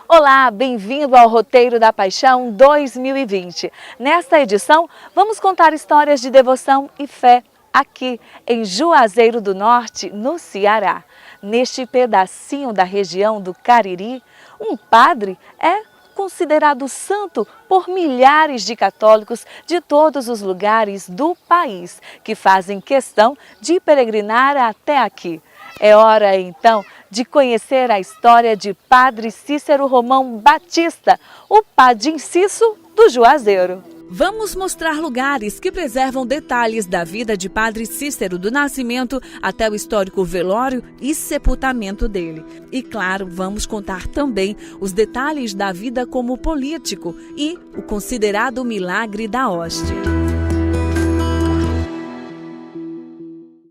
Olá, bem-vindo ao Roteiro da Paixão 2020. Nesta edição, vamos contar histórias de devoção e fé aqui em Juazeiro do Norte, no Ceará. Neste pedacinho da região do Cariri, um padre é considerado santo por milhares de católicos de todos os lugares do país, que fazem questão de peregrinar até aqui. É hora, então, de conhecer a história de Padre Cícero Romão Batista, o Padre Inciso do Juazeiro. Vamos mostrar lugares que preservam detalhes da vida de Padre Cícero, do nascimento até o histórico velório e sepultamento dele. E claro, vamos contar também os detalhes da vida como político e o considerado milagre da hóstia.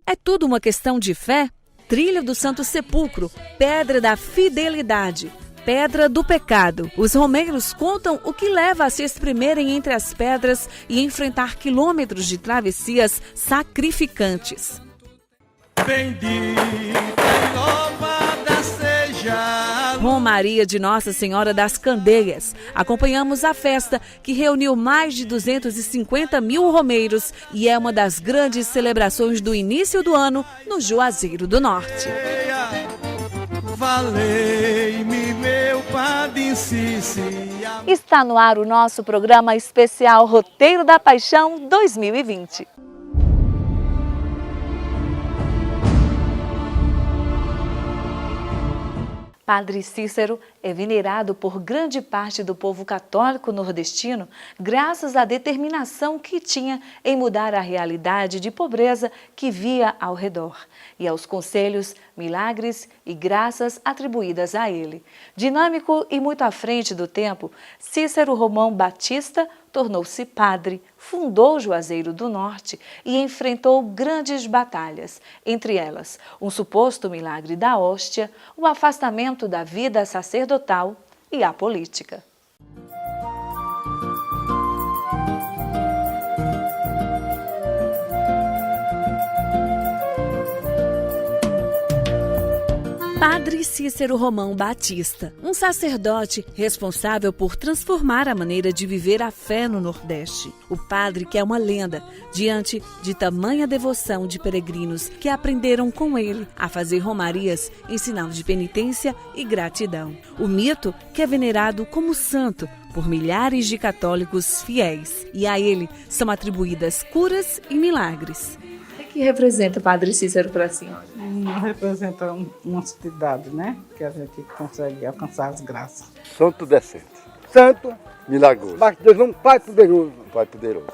É tudo uma questão de fé? Trilha do Santo Sepulcro, Pedra da Fidelidade, Pedra do Pecado. Os romeiros contam o que leva a se espremerem entre as pedras e enfrentar quilômetros de travessias sacrificantes. Bendita e louvada seja Romaria de Nossa Senhora das Candeias. Acompanhamos a festa que reuniu mais de 250 mil romeiros e é uma das grandes celebrações do início do ano no Juazeiro do Norte. Valei-me, meu Padre Inciso. Está no ar o nosso programa especial Roteiro da Paixão 2020. Padre Cícero é venerado por grande parte do povo católico nordestino graças à determinação que tinha em mudar a realidade de pobreza que via ao redor e aos conselhos, milagres e graças atribuídas a ele. Dinâmico e muito à frente do tempo, Cícero Romão Batista tornou-se padre, fundou Juazeiro do Norte e enfrentou grandes batalhas, entre elas um suposto milagre da hóstia, o afastamento da vida sacerdotal e a política. Padre Cícero Romão Batista, um sacerdote responsável por transformar a maneira de viver a fé no Nordeste. O padre que é uma lenda diante de tamanha devoção de peregrinos que aprenderam com ele a fazer romarias em sinal de penitência e gratidão. O mito que é venerado como santo por milhares de católicos fiéis e a ele são atribuídas curas e milagres. O que representa o Padre Cícero para si? Representa uma santidade, né? Que a gente consegue alcançar as graças. Santo decente, Santo, milagroso, mas Deus é um Pai poderoso. Pai poderoso.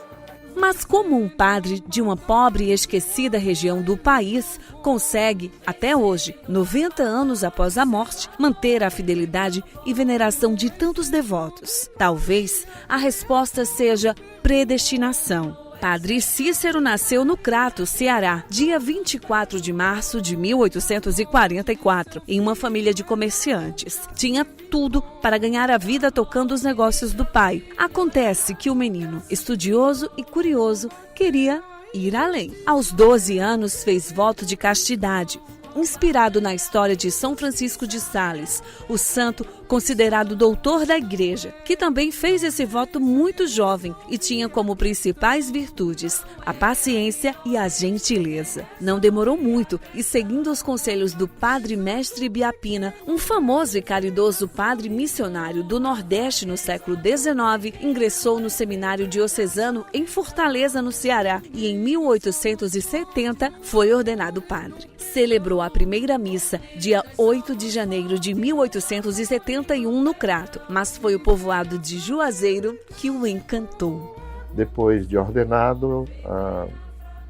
Mas como um padre de uma pobre e esquecida região do país consegue, até hoje, 90 anos após a morte, manter a fidelidade e veneração de tantos devotos? Talvez a resposta seja predestinação. Padre Cícero nasceu no Crato, Ceará, dia 24 de março de 1844, em uma família de comerciantes. Tinha tudo para ganhar a vida tocando os negócios do pai. Acontece que o menino, estudioso e curioso, queria ir além. Aos 12 anos fez voto de castidade. Inspirado na história de São Francisco de Sales, o santo considerado doutor da igreja, que também fez esse voto muito jovem e tinha como principais virtudes a paciência e a gentileza. Não demorou muito e, seguindo os conselhos do padre Mestre Biapina, um famoso e caridoso padre missionário do Nordeste no século XIX, ingressou no seminário diocesano em Fortaleza, no Ceará, e em 1870 foi ordenado padre. Celebrou a primeira missa dia 8 de janeiro de 1871 no Crato, mas foi o povoado de Juazeiro que o encantou. Depois de ordenado,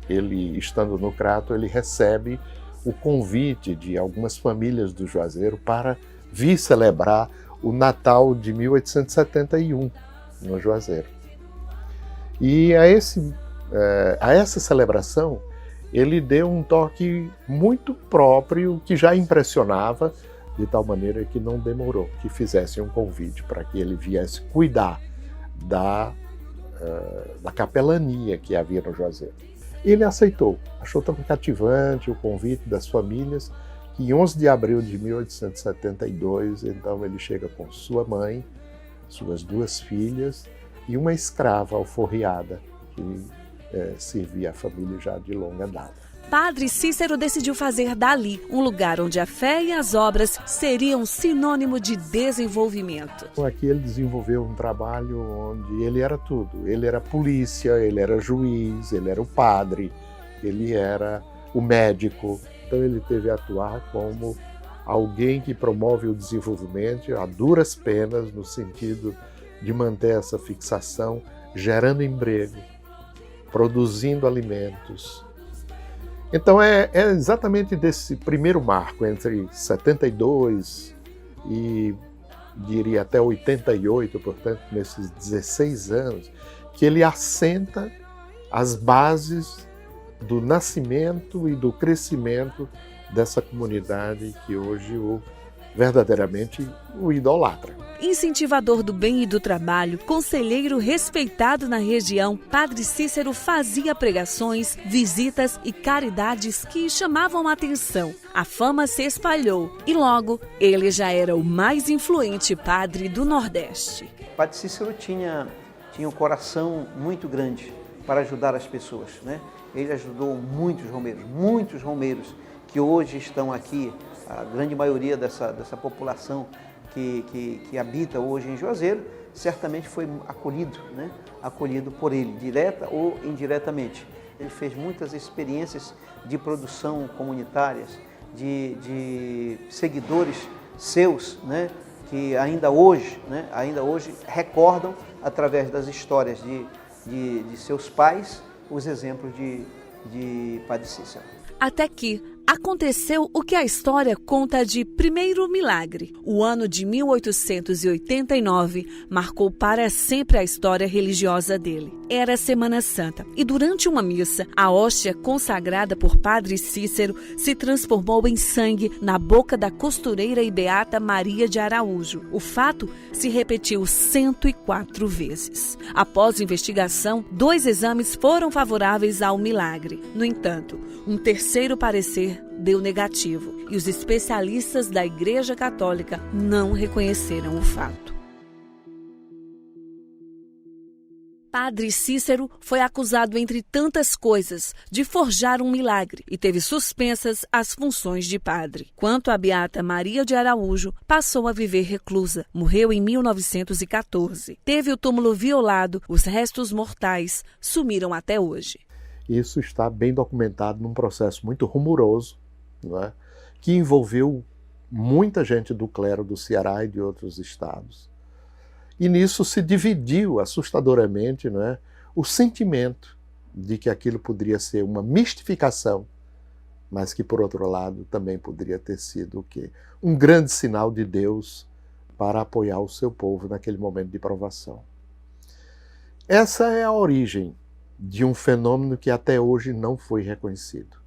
ele estando no Crato, ele recebe o convite de algumas famílias do Juazeiro para vir celebrar o Natal de 1871 no Juazeiro. E a essa celebração, ele deu um toque muito próprio que já impressionava, de tal maneira que não demorou que fizessem um convite para que ele viesse cuidar da capelania que havia no Juazeiro. Ele aceitou, achou tão cativante o convite das famílias que em 11 de abril de 1872, então ele chega com sua mãe, suas 2 filhas e uma escrava alforriada que servia a família já de longa data. Padre Cícero decidiu fazer dali um lugar onde a fé e as obras seriam sinônimo de desenvolvimento. Aqui ele desenvolveu um trabalho onde ele era tudo. Ele era polícia, ele era juiz, ele era o padre, ele era o médico. Então ele teve a atuar como alguém que promove o desenvolvimento a duras penas, no sentido de manter essa fixação, gerando emprego, produzindo alimentos. Então é exatamente desse primeiro marco, entre 72 e diria até 88, portanto, nesses 16 anos, que ele assenta as bases do nascimento e do crescimento dessa comunidade que hoje verdadeiramente o idolatra. Incentivador do bem e do trabalho, conselheiro respeitado na região, Padre Cícero fazia pregações, visitas e caridades que chamavam a atenção. A fama se espalhou e logo ele já era o mais influente padre do Nordeste. Padre Cícero tinha um coração muito grande para ajudar as pessoas, né? Ele ajudou muitos romeiros que hoje estão aqui, a grande maioria dessa população que habita hoje em Juazeiro, certamente foi acolhido, né? Acolhido por ele, direta ou indiretamente. Ele fez muitas experiências de produção comunitárias, de seguidores seus, né? Que ainda hoje recordam, através das histórias de seus pais, os exemplos de Padre Cícero. Até que aconteceu o que a história conta de primeiro milagre. O ano de 1889 marcou para sempre a história religiosa dele. Era Semana Santa e durante uma missa, a hóstia consagrada por Padre Cícero se transformou em sangue na boca da costureira e beata Maria de Araújo. O fato se repetiu 104 vezes. Após investigação, 2 exames foram favoráveis ao milagre. No entanto, um terceiro parecer deu negativo e os especialistas da Igreja Católica não reconheceram o fato. Padre Cícero foi acusado, entre tantas coisas, de forjar um milagre e teve suspensas as funções de padre. Quanto à beata Maria de Araújo, passou a viver reclusa. Morreu em 1914. Teve o túmulo violado, os restos mortais sumiram até hoje. Isso está bem documentado num processo muito rumoroso, não é? Que envolveu muita gente do clero do Ceará e de outros estados. E nisso se dividiu assustadoramente, não é, o sentimento de que aquilo poderia ser uma mistificação, mas que, por outro lado, também poderia ter sido o quê? Um grande sinal de Deus para apoiar o seu povo naquele momento de provação. Essa é a origem de um fenômeno que até hoje não foi reconhecido.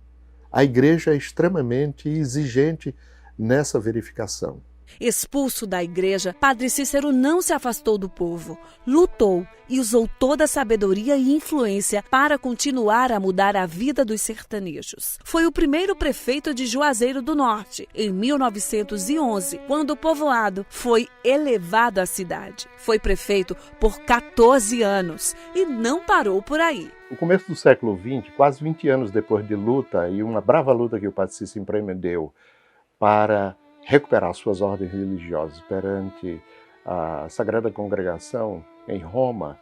A Igreja é extremamente exigente nessa verificação. Expulso da igreja, Padre Cícero não se afastou do povo, lutou e usou toda a sabedoria e influência para continuar a mudar a vida dos sertanejos. Foi o primeiro prefeito de Juazeiro do Norte, em 1911, quando o povoado foi elevado à cidade. Foi prefeito por 14 anos e não parou por aí. No começo do século XX, quase 20 anos depois de luta, e uma brava luta que o Padre Cícero empreendeu para recuperar suas ordens religiosas perante a Sagrada Congregação em Roma,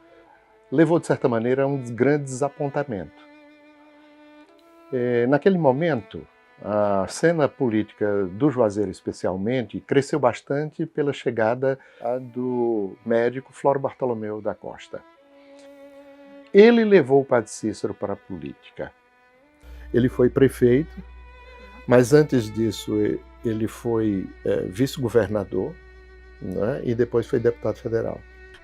levou, de certa maneira, a um grande desapontamento. Naquele momento, a cena política do Juazeiro, especialmente, cresceu bastante pela chegada do médico Floro Bartolomeu da Costa. Ele levou o Padre Cícero para a política. Ele foi prefeito, mas antes disso ele foi vice-governador, né, e depois foi deputado federal.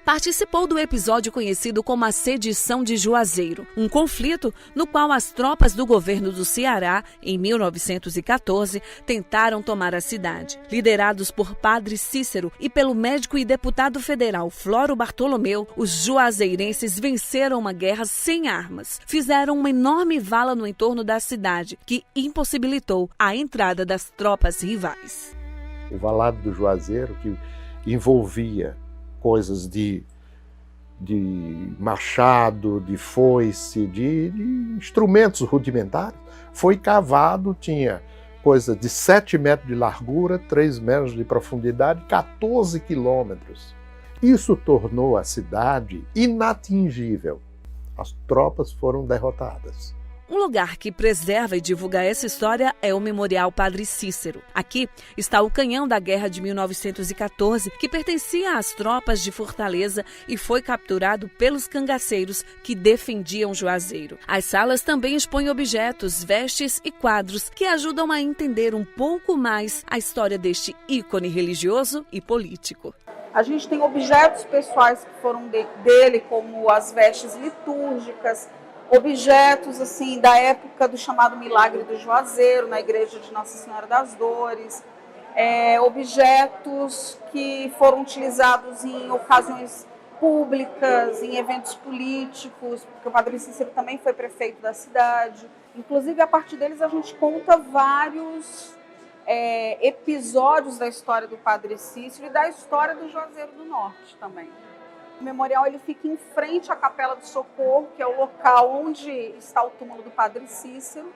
participou do episódio conhecido como a Sedição de Juazeiro, um conflito no qual as tropas do governo do Ceará, em 1914, tentaram tomar a cidade. Liderados por Padre Cícero e pelo médico e deputado federal Floro Bartolomeu, os juazeirenses venceram uma guerra sem armas. Fizeram uma enorme vala no entorno da cidade, que impossibilitou a entrada das tropas rivais. O valado do Juazeiro, que envolvia coisas de machado, de foice, de instrumentos rudimentares, foi cavado, tinha coisa de 7 metros de largura, 3 metros de profundidade, 14 quilômetros. Isso tornou a cidade inatingível. As tropas foram derrotadas. Um lugar que preserva e divulga essa história é o Memorial Padre Cícero. Aqui está o canhão da Guerra de 1914, que pertencia às tropas de Fortaleza e foi capturado pelos cangaceiros que defendiam Juazeiro. As salas também expõem objetos, vestes e quadros que ajudam a entender um pouco mais a história deste ícone religioso e político. A gente tem objetos pessoais que foram dele, como as vestes litúrgicas, objetos assim da época do chamado Milagre do Juazeiro, na igreja de Nossa Senhora das Dores, objetos que foram utilizados em ocasiões públicas, em eventos políticos, porque o Padre Cícero também foi prefeito da cidade. Inclusive, a partir deles, a gente conta vários episódios da história do Padre Cícero e da história do Juazeiro do Norte também. O memorial ele fica em frente à Capela do Socorro, que é o local onde está o túmulo do Padre Cícero.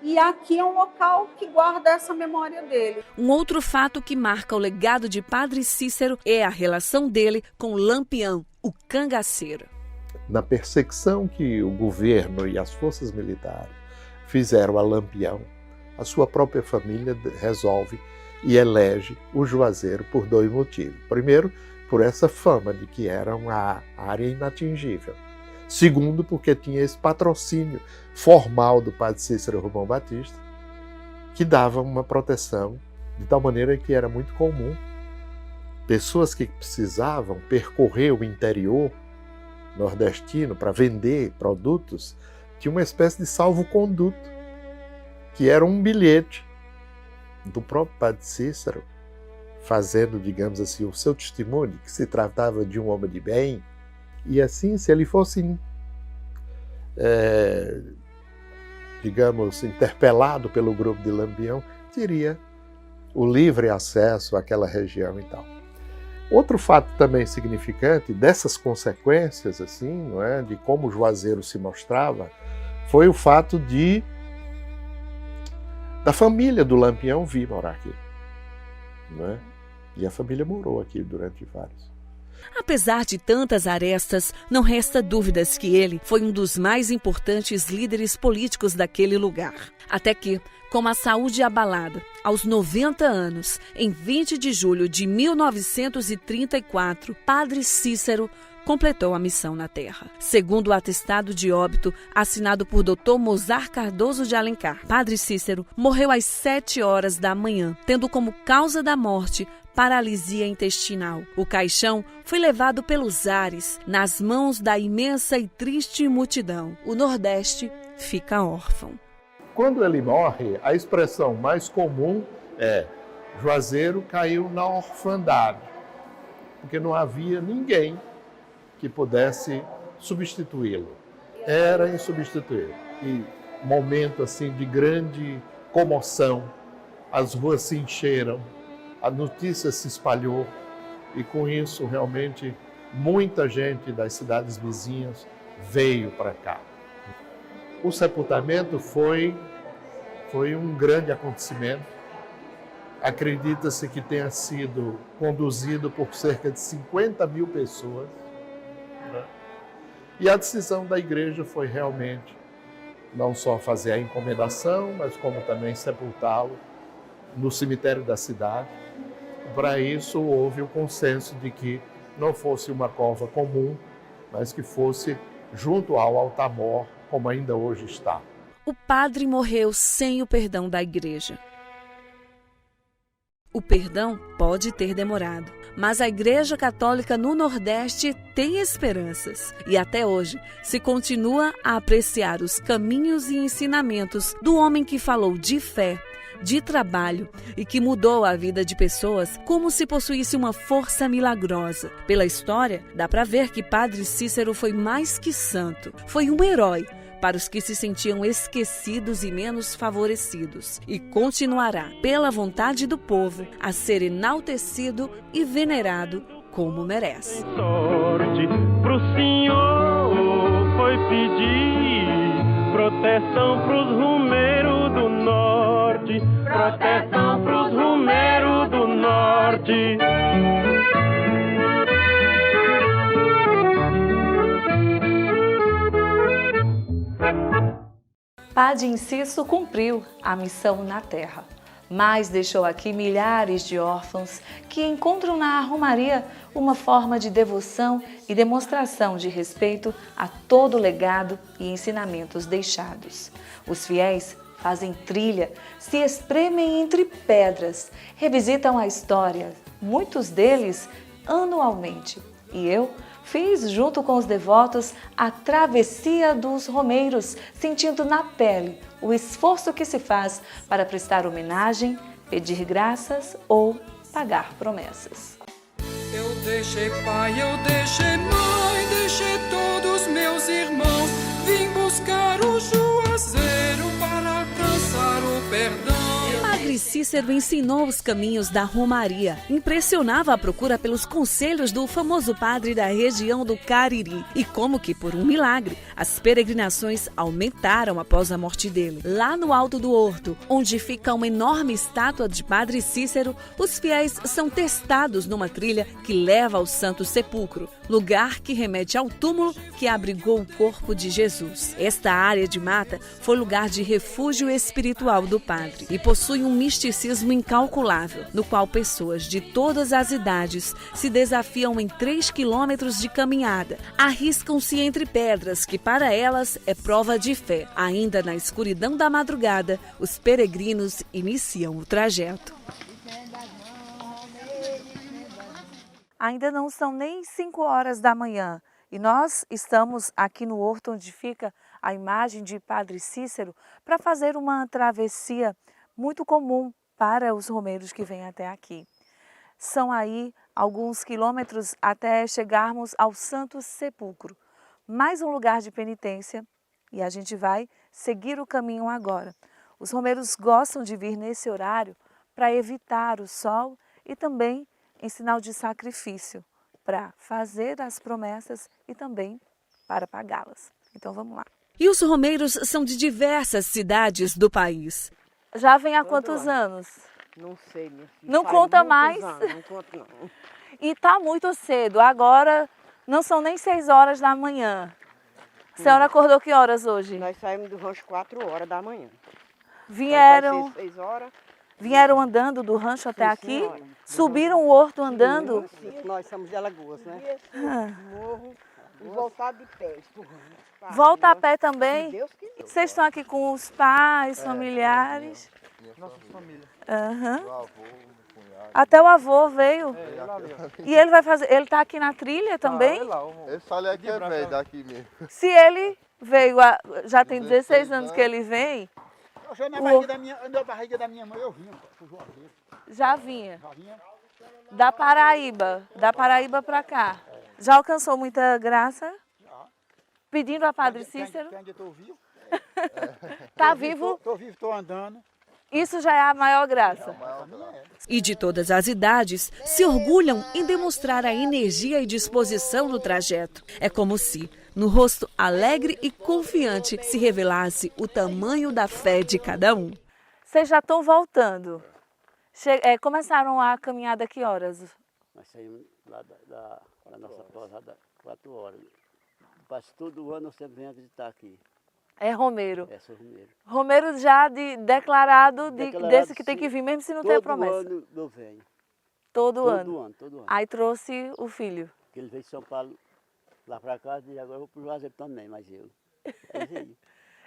E aqui é um local que guarda essa memória dele. Um outro fato que marca o legado de Padre Cícero é a relação dele com Lampião, o cangaceiro. Na perseguição que o governo e as forças militares fizeram a Lampião, a sua própria família resolve e elege o Juazeiro por 2 motivos. Primeiro, por essa fama de que era uma área inatingível. Segundo, porque tinha esse patrocínio formal do Padre Cícero Romão Batista, que dava uma proteção, de tal maneira que era muito comum pessoas que precisavam percorrer o interior nordestino para vender produtos, tinha uma espécie de salvo-conduto, que era um bilhete do próprio Padre Cícero, fazendo, digamos assim, o seu testemunho, que se tratava de um homem de bem, e assim, se ele fosse, digamos, interpelado pelo grupo de Lampião, teria o livre acesso àquela região e tal. Outro fato também significante dessas consequências, assim, não é, de como o Juazeiro se mostrava, foi o fato da família do Lampião vir morar aqui, não é? E a família morou aqui durante vários. Apesar de tantas arestas, não resta dúvidas que ele foi um dos mais importantes líderes políticos daquele lugar. Até que, com a saúde abalada, aos 90 anos, em 20 de julho de 1934, Padre Cícero completou a missão na Terra. Segundo o atestado de óbito assinado por Dr. Mozar Cardoso de Alencar, Padre Cícero morreu às 7 horas da manhã, tendo como causa da morte paralisia intestinal. O caixão foi levado pelos ares, nas mãos da imensa e triste multidão. O Nordeste fica órfão. Quando ele morre, a expressão mais comum é: Juazeiro caiu na orfandade, porque não havia ninguém que pudesse substituí-lo. Era insubstituível. E momento assim de grande comoção, as ruas se encheram, a notícia se espalhou e com isso realmente muita gente das cidades vizinhas veio para cá. O sepultamento foi um grande acontecimento. Acredita-se que tenha sido conduzido por cerca de 50 mil pessoas, né? E a decisão da igreja foi realmente não só fazer a encomendação, mas como também sepultá-lo no cemitério da cidade. Para isso houve o consenso de que não fosse uma cova comum, mas que fosse junto ao altar-mor, como ainda hoje está. O padre morreu sem o perdão da igreja. O perdão pode ter demorado, mas a Igreja Católica no Nordeste tem esperanças. E até hoje se continua a apreciar os caminhos e ensinamentos do homem que falou de fé, de trabalho e que mudou a vida de pessoas como se possuísse uma força milagrosa. Pela história, dá para ver que Padre Cícero foi mais que santo, foi um herói para os que se sentiam esquecidos e menos favorecidos, e continuará, pela vontade do povo, a ser enaltecido e venerado como merece. Sorte pro senhor foi pedir proteção pros rumeiros do norte, proteção pros rumeiros do norte. Padre Inciso cumpriu a missão na terra, mas deixou aqui milhares de órfãos que encontram na Romaria uma forma de devoção e demonstração de respeito a todo o legado e ensinamentos deixados. Os fiéis fazem trilha, se espremem entre pedras, revisitam a história, muitos deles anualmente. E eu fiz, junto com os devotos, a travessia dos romeiros, sentindo na pele o esforço que se faz para prestar homenagem, pedir graças ou pagar promessas. Eu deixei pai, eu deixei mãe, deixei todos meus irmãos, vim buscar o Juazeiro para alcançar o perdão. Padre Cícero ensinou os caminhos da Romaria, impressionava a procura pelos conselhos do famoso padre da região do Cariri. E como que por um milagre, as peregrinações aumentaram após a morte dele. Lá no alto do horto, onde fica uma enorme estátua de Padre Cícero, os fiéis são testados numa trilha que leva ao Santo Sepulcro, lugar que remete ao túmulo que abrigou o corpo de Jesus. Esta área de mata foi lugar de refúgio espiritual do padre e possui um misticismo incalculável, no qual pessoas de todas as idades se desafiam em 3 quilômetros de caminhada, arriscam-se entre pedras, que para elas é prova de fé. Ainda na escuridão da madrugada, os peregrinos iniciam o trajeto. Ainda não são nem 5 horas da manhã e nós estamos aqui no horto onde fica a imagem de Padre Cícero para fazer uma travessia muito comum para os romeiros que vêm até aqui. São aí alguns quilômetros até chegarmos ao Santo Sepulcro, mais um lugar de penitência, e a gente vai seguir o caminho agora. Os romeiros gostam de vir nesse horário para evitar o sol e também em sinal de sacrifício, para fazer as promessas e também para pagá-las. Então vamos lá. E os romeiros são de diversas cidades do país. Já vem há quantos anos? Não sei, minha filha. Não conta mais? Não conta não. E está muito cedo, agora não são nem 6 horas da manhã. A senhora acordou que horas hoje? Nós saímos do rancho 4 horas da manhã. Vieram, 6 horas. vieram andando do rancho até aqui? Senhora. Subiram o horto andando? Sim, nós somos de Alagoas, né? Morro e voltar de pé. Volta a pé também? Deus quiser. Vocês estão aqui com os pais, familiares? Nossa família. Aham. Meu avô, meu cunhado. Até o avô veio. E ele vai fazer. Ele está aqui na trilha também? Esse falei aqui é velho daqui mesmo. Se ele veio, já tem 16 anos que ele vem, Na barriga da minha mãe eu vinha pro Juazeiro. já vinha. Da Paraíba para cá. Já alcançou muita graça? Pedindo a Padre Cícero? Onde eu tô vivo? Tá vivo? Tô vivo, tô andando. Isso já é a maior graça. E de todas as idades, se orgulham em demonstrar a energia e disposição do trajeto. É como se, no rosto alegre e confiante, se revelasse o tamanho da fé de cada um. Vocês já estão voltando. Começaram a caminhada que horas? Nós saímos lá da nossa pousada 4 horas. Quase todo ano você vem visitar aqui. É romeiro. É, sou romeiro. Romeiro já declarado desse que tem que vir, mesmo se não tem promessa. Todo ano eu venho. Todo ano. Todo ano. Aí trouxe o filho. Porque ele veio de São Paulo lá para cá e agora eu vou para o Juazeiro também, mas eu.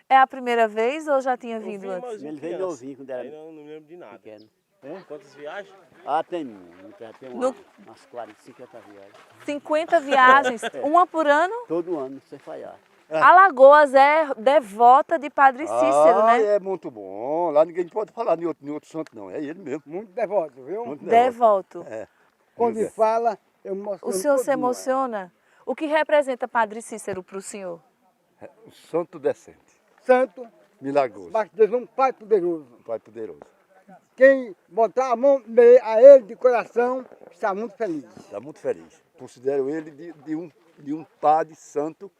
É a primeira vez ou já tinha vindo antes? Ele veio novinho quando era não me lembro de nada. Pequeno. Hein? Quantas viagens? Ah, tem muita, tem umas 40, 50 viagens. 50 viagens, uma por ano? Todo ano, sem falhar. Alagoas é devota de Padre Cícero, né? É muito bom. Lá ninguém pode falar em outro santo, não. É ele mesmo. Muito devoto, viu? Muito Devoto. É. Quando ele fala, eu mostro. O senhor se emociona? O que representa Padre Cícero para o senhor? O santo decente. Santo, Milagroso. mas Deus é um Pai poderoso. Um Pai poderoso. Quem botar a mão a ele de coração está muito feliz. Está muito feliz. Considero ele de um padre santo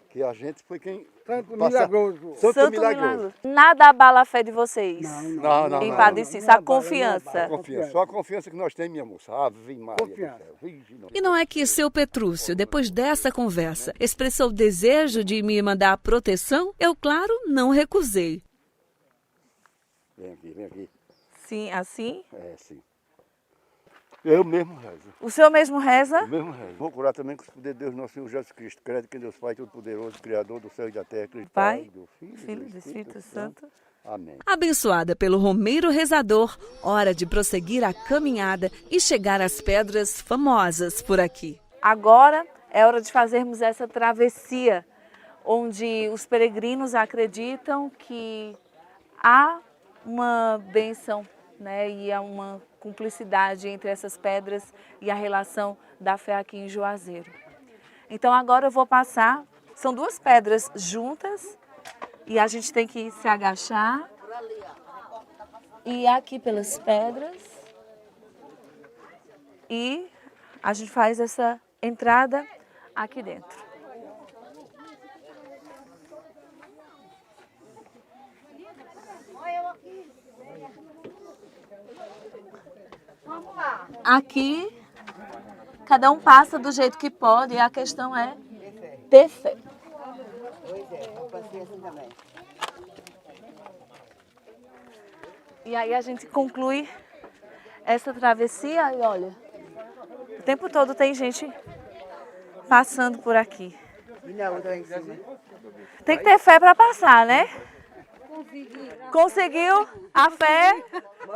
que a gente foi quem... Santo milagroso. Santo milagroso. Nada abala a fé de vocês. Não. Em Padre Cícero, a confiança. A confiança. Só a confiança que nós temos, minha moça. Ave Maria do céu. E não é que seu Petrúcio, depois dessa conversa, expressou o desejo de me mandar proteção? Eu, claro, não recusei. Vem aqui. Sim, assim? É, sim. Eu mesmo rezo. O senhor mesmo reza? Eu mesmo rezo. Vou curar também com os poderes de Deus, nosso Senhor Jesus Cristo. Credo que Deus Pai Todo-Poderoso, Criador do céu e da terra. Cristo, Pai, do Filho e do Espírito Santo. Amém. Abençoada pelo Romeiro Rezador, hora de prosseguir a caminhada e chegar às pedras famosas por aqui. Agora é hora de fazermos essa travessia, onde os peregrinos acreditam que há uma bênção, né, e há uma cumplicidade entre essas pedras e a relação da fé aqui em Juazeiro. Então agora eu vou passar, são duas pedras juntas e a gente tem que se agachar e ir aqui pelas pedras e a gente faz essa entrada aqui dentro. Aqui, cada um passa do jeito que pode e a questão é ter fé. Pois é, eu passei assim também. E aí a gente conclui essa travessia e olha, o tempo todo tem gente passando por aqui. E na outra lá em cima? Tem que ter fé para passar, né? Conseguiu, a fé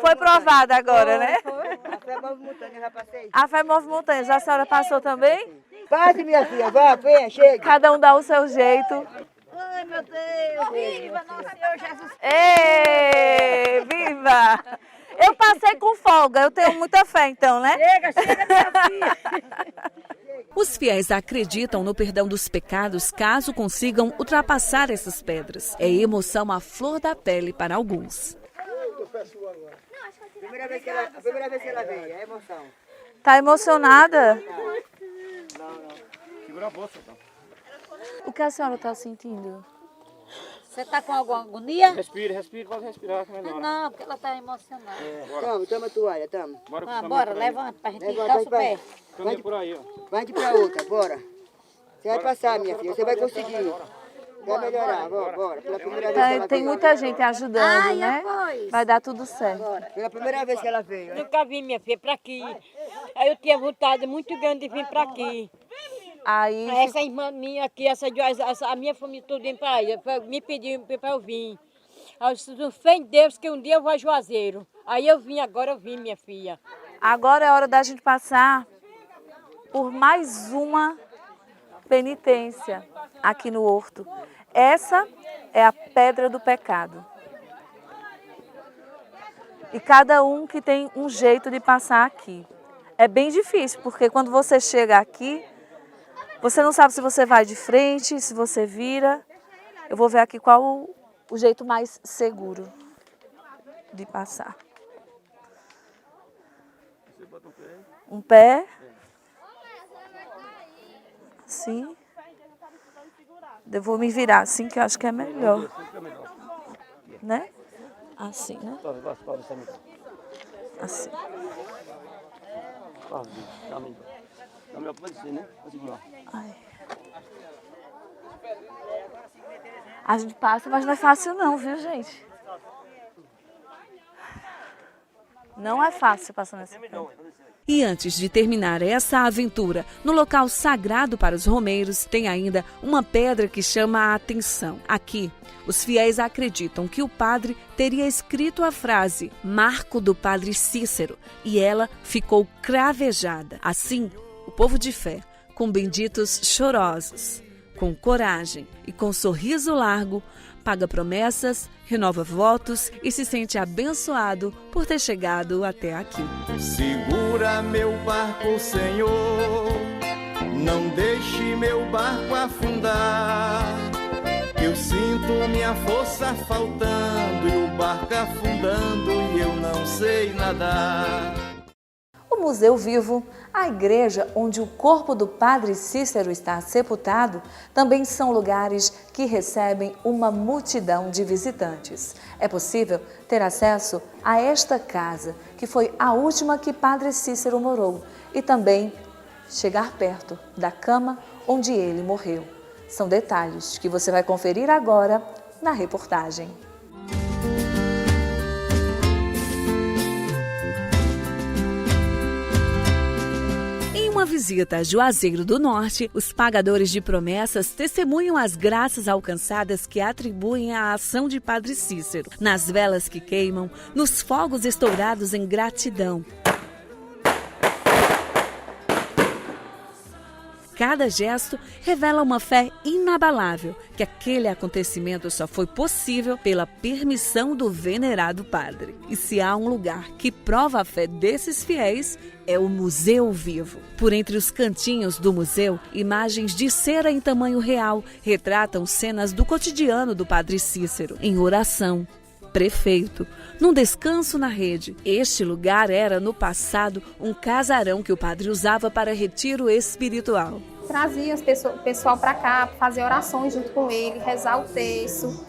foi provada agora, né? A fé move montanha, já passei. A fé move montanhas, a senhora passou também? Passe, minha filha, vá, venha, chega. Cada um dá o seu jeito. Ai, meu Deus. Viva nosso Senhor Jesus. Ê, viva! Eu passei com folga, eu tenho muita fé então, né? Chega, minha filha. Os fiéis acreditam no perdão dos pecados caso consigam ultrapassar essas pedras. É emoção à flor da pele para alguns. A primeira vez que ela veio, é emoção. Tá emocionada? Não. Segura a bolsa, então. O que a senhora está sentindo? Você está com alguma agonia? Respire, pode respirar que melhor. Não, porque ela está emocionada. Toma a toalha, toma. Bora, levanta pra gente calça o pé. Caminha por aí, ó. Vai de pra outra, bora. Você vai passar, minha filha, você vai conseguir. Vai melhorar, bora. Pela primeira vez que ela Tem veio. muita gente ajudando, né? Vai dar tudo certo. Pela primeira vez que ela veio. Nunca vim, minha filha, para aqui. Aí eu tinha vontade muito grande de vir para aqui. Aí Essa irmã minha aqui, a minha família toda vem para aí, me pediu para eu vir. Aí eu disse, fé em Deus que um dia eu vou a Juazeiro. Aí agora eu vim, minha filha. agora é hora da gente passar por mais uma penitência aqui no Horto. Essa é a pedra do pecado. E cada um que tem um jeito de passar aqui. É bem difícil, porque quando você chega aqui, você não sabe se você vai de frente, se você vira. Eu vou ver aqui qual o jeito mais seguro de passar. Um pé. Assim. Eu vou me virar assim, que eu acho que é melhor. Né? Assim, né? Assim. Ai. A gente passa, mas não é fácil não, viu, gente? Não é fácil passar nesse ponto. E antes de terminar essa aventura, no local sagrado para os romeiros, tem ainda uma pedra que chama a atenção. Aqui, os fiéis acreditam que o padre teria escrito a frase "Marco do Padre Cícero" e ela ficou cravejada. Assim, o povo de fé, com benditos chorosos, com coragem e com sorriso largo, paga promessas, renova votos e se sente abençoado por ter chegado até aqui. Segura meu barco, Senhor, não deixe meu barco afundar. Eu sinto minha força faltando e o barco afundando e eu não sei nadar. O Museu Vivo, a igreja onde o corpo do Padre Cícero está sepultado, também são lugares que recebem uma multidão de visitantes. É possível ter acesso a esta casa, que foi a última que Padre Cícero morou, e também chegar perto da cama onde ele morreu. São detalhes que você vai conferir agora na reportagem. Uma visita a Juazeiro do Norte, os pagadores de promessas testemunham as graças alcançadas que atribuem à ação de Padre Cícero, nas velas que queimam, nos fogos estourados em gratidão. Cada gesto revela uma fé inabalável que aquele acontecimento só foi possível pela permissão do venerado padre. E se há um lugar que prova a fé desses fiéis, é o Museu Vivo. Por entre os cantinhos do museu, imagens de cera em tamanho real retratam cenas do cotidiano do Padre Cícero, em oração, prefeito, num descanso na rede. Este lugar era, no passado, um casarão que o padre usava para retiro espiritual. Trazia o pessoal para cá, fazer orações junto com ele, rezar o terço.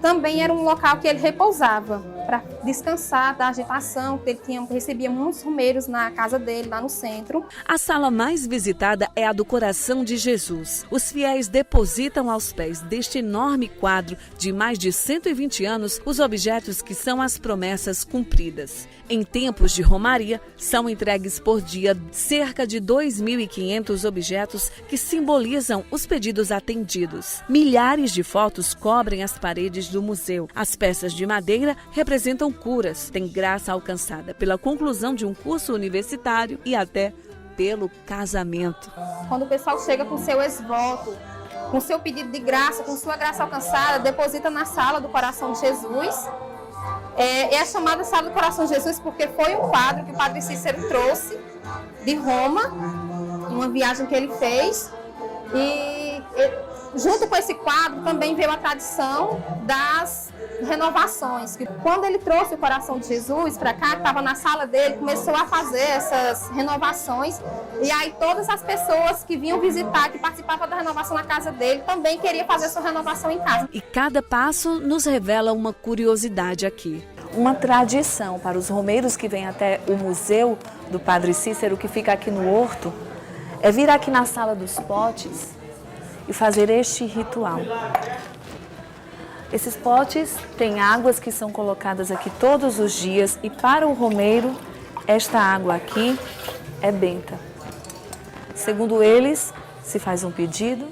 Também era um local que ele repousava, para descansar da agitação, que ele recebia muitos romeiros na casa dele, lá no centro. A sala mais visitada é a do Coração de Jesus. Os fiéis depositam aos pés deste enorme quadro de mais de 120 anos os objetos que são as promessas cumpridas. Em tempos de romaria, são entregues por dia cerca de 2.500 objetos que simbolizam os pedidos atendidos. Milhares de fotos cobrem as paredes do museu. As peças de madeira representam curas, têm graça alcançada pela conclusão de um curso universitário e até pelo casamento. Quando o pessoal chega com seu ex-voto, com seu pedido de graça, com sua graça alcançada, deposita na sala do Coração de Jesus. É chamada Sala do Coração de Jesus porque foi um quadro que o Padre Cícero trouxe de Roma, uma viagem que ele fez, e junto com esse quadro também veio a tradição das renovações, que quando ele trouxe o Coração de Jesus para cá, que estava na sala dele, começou a fazer essas renovações, e aí todas as pessoas que vinham visitar, que participavam da renovação na casa dele, também queriam fazer sua renovação em casa. E cada passo nos revela uma curiosidade aqui. Uma tradição para os romeiros que vêm até o Museu do Padre Cícero, que fica aqui no Horto, é vir aqui na Sala dos Potes e fazer este ritual. Esses potes têm águas que são colocadas aqui todos os dias e para o romeiro, esta água aqui é benta. Segundo eles, se faz um pedido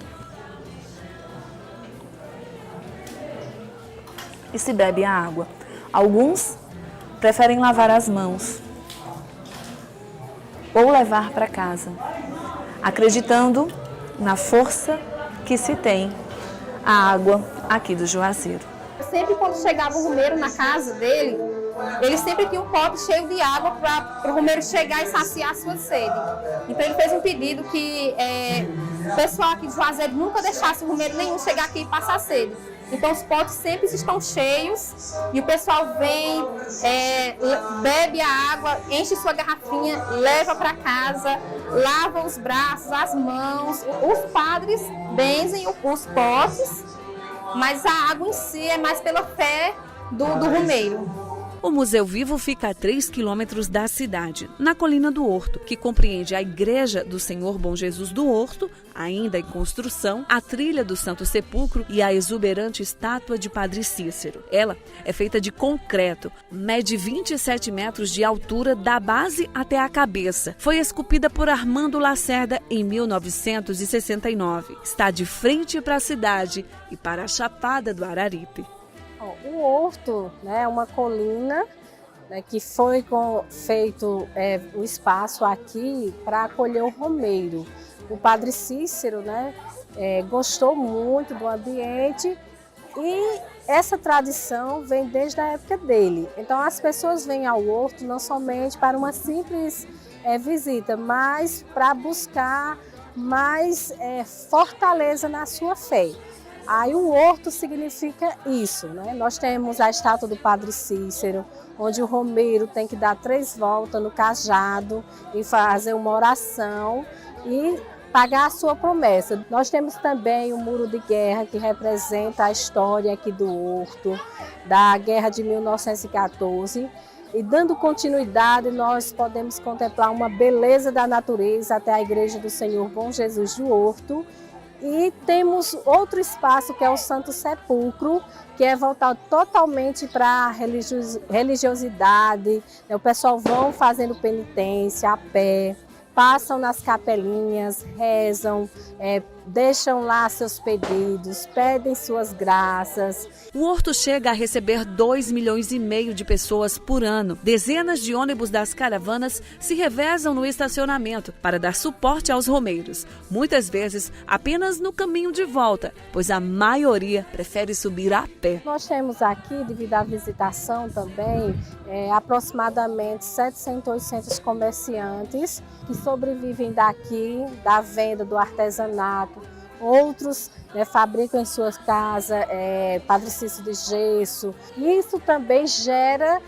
e se bebe a água. Alguns preferem lavar as mãos ou levar para casa, acreditando na força que se tem a água aqui do Juazeiro. Sempre quando chegava o romeiro na casa dele, ele sempre tinha um copo cheio de água para o romeiro chegar e saciar a sua sede. Então ele fez um pedido que o pessoal aqui de Juazeiro nunca deixasse o romeiro nenhum chegar aqui e passar sede. Então os potes sempre estão cheios e o pessoal vem, bebe a água, enche sua garrafinha, leva para casa, lava os braços, as mãos. Os padres benzem os potes, mas a água em si é mais pela fé do romeiro. O Museu Vivo fica a 3 quilômetros da cidade, na Colina do Horto, que compreende a Igreja do Senhor Bom Jesus do Horto, ainda em construção, a Trilha do Santo Sepulcro e a exuberante estátua de Padre Cícero. Ela é feita de concreto, mede 27 metros de altura da base até a cabeça. Foi esculpida por Armando Lacerda em 1969. Está de frente para a cidade e para a Chapada do Araripe. O Horto, né, é uma colina, né, que foi feito o espaço aqui para acolher o romeiro. O Padre Cícero, né, gostou muito do ambiente e essa tradição vem desde a época dele. Então as pessoas vêm ao Horto não somente para uma simples visita, mas para buscar mais fortaleza na sua fé. Aí o Horto significa isso, né? Nós temos a estátua do Padre Cícero, onde o romeiro tem que dar 3 voltas no cajado e fazer uma oração e pagar a sua promessa. Nós temos também o Muro de Guerra, que representa a história aqui do Horto, da Guerra de 1914. E dando continuidade, nós podemos contemplar uma beleza da natureza até a Igreja do Senhor Bom Jesus do Horto. E temos outro espaço que é o Santo Sepulcro, que é voltado totalmente para a religiosidade. O pessoal vão fazendo penitência a pé, passam nas capelinhas, rezam, deixam lá seus pedidos, pedem suas graças. O Horto chega a receber 2,5 milhões de pessoas por ano. Dezenas de ônibus das caravanas se revezam no estacionamento para dar suporte aos romeiros, muitas vezes apenas no caminho de volta, pois a maioria prefere subir a pé. Nós temos aqui, devido à visitação também, aproximadamente 700, 800 comerciantes que sobrevivem daqui, da venda do artesanato. Outros fabricam em suas casas Padre Cícero de gesso. E isso também gera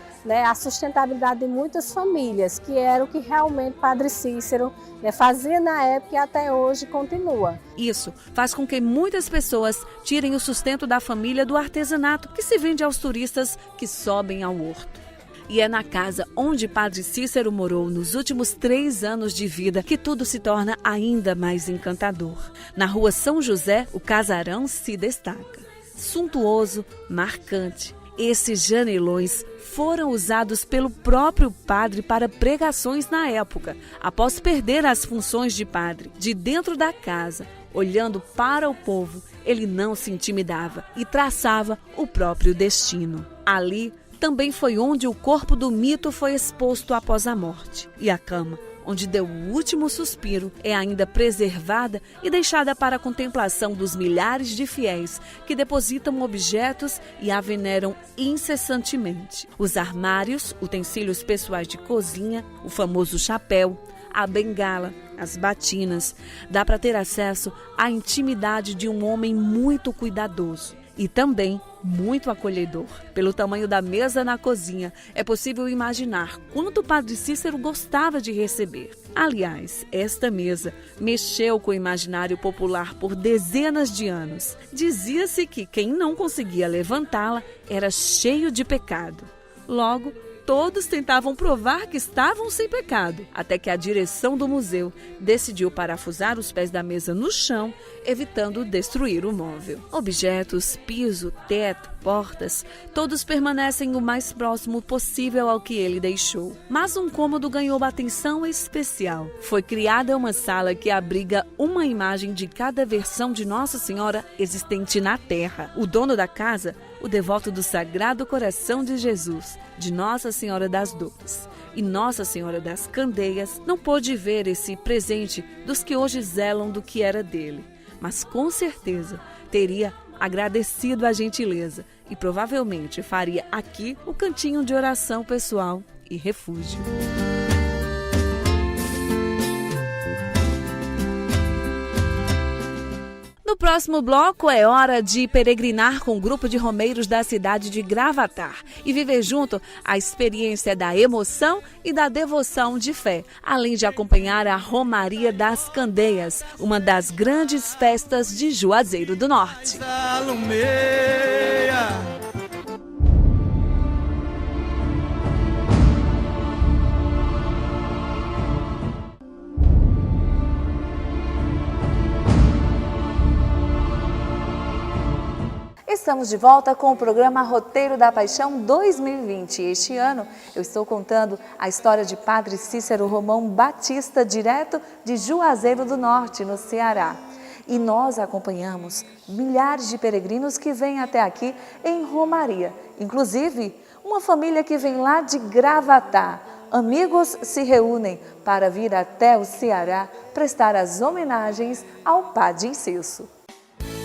a sustentabilidade de muitas famílias, que era o que realmente Padre Cícero fazia na época e até hoje continua. Isso faz com que muitas pessoas tirem o sustento da família do artesanato que se vende aos turistas que sobem ao Horto. E é na casa onde Padre Cícero morou nos últimos 3 anos de vida que tudo se torna ainda mais encantador. Na rua São José, o casarão se destaca. Suntuoso, marcante. Esses janelões foram usados pelo próprio padre para pregações na época, após perder as funções de padre. De dentro da casa, olhando para o povo, ele não se intimidava e traçava o próprio destino. Ali, também foi onde o corpo do mito foi exposto após a morte. E a cama, onde deu o último suspiro, é ainda preservada e deixada para a contemplação dos milhares de fiéis que depositam objetos e a veneram incessantemente. Os armários, utensílios pessoais de cozinha, o famoso chapéu, a bengala, as batinas. Dá para ter acesso à intimidade de um homem muito cuidadoso. E também muito acolhedor. Pelo tamanho da mesa na cozinha, é possível imaginar quanto o Padre Cícero gostava de receber. Aliás, esta mesa mexeu com o imaginário popular por dezenas de anos. Dizia-se que quem não conseguia levantá-la era cheio de pecado. Logo, todos tentavam provar que estavam sem pecado, até que a direção do museu decidiu parafusar os pés da mesa no chão, evitando destruir o móvel. Objetos, piso, teto, portas, todos permanecem o mais próximo possível ao que ele deixou. Mas um cômodo ganhou atenção especial. Foi criada uma sala que abriga uma imagem de cada versão de Nossa Senhora existente na Terra. O dono da casa, o devoto do Sagrado Coração de Jesus, de Nossa Senhora das Dores e Nossa Senhora das Candeias, não pôde ver esse presente dos que hoje zelam do que era dele, mas com certeza teria agradecido a gentileza e provavelmente faria aqui o cantinho de oração pessoal e refúgio. No próximo bloco é hora de peregrinar com o grupo de romeiros da cidade de Gravatar e viver junto a experiência da emoção e da devoção de fé, além de acompanhar a Romaria das Candeias, uma das grandes festas de Juazeiro do Norte. Estamos de volta com o programa Roteiro da Paixão 2020. Este ano eu estou contando a história de Padre Cícero Romão Batista, direto de Juazeiro do Norte, no Ceará. E nós acompanhamos milhares de peregrinos que vêm até aqui em romaria. Inclusive, uma família que vem lá de Gravatá. Amigos se reúnem para vir até o Ceará prestar as homenagens ao Padre Cícero.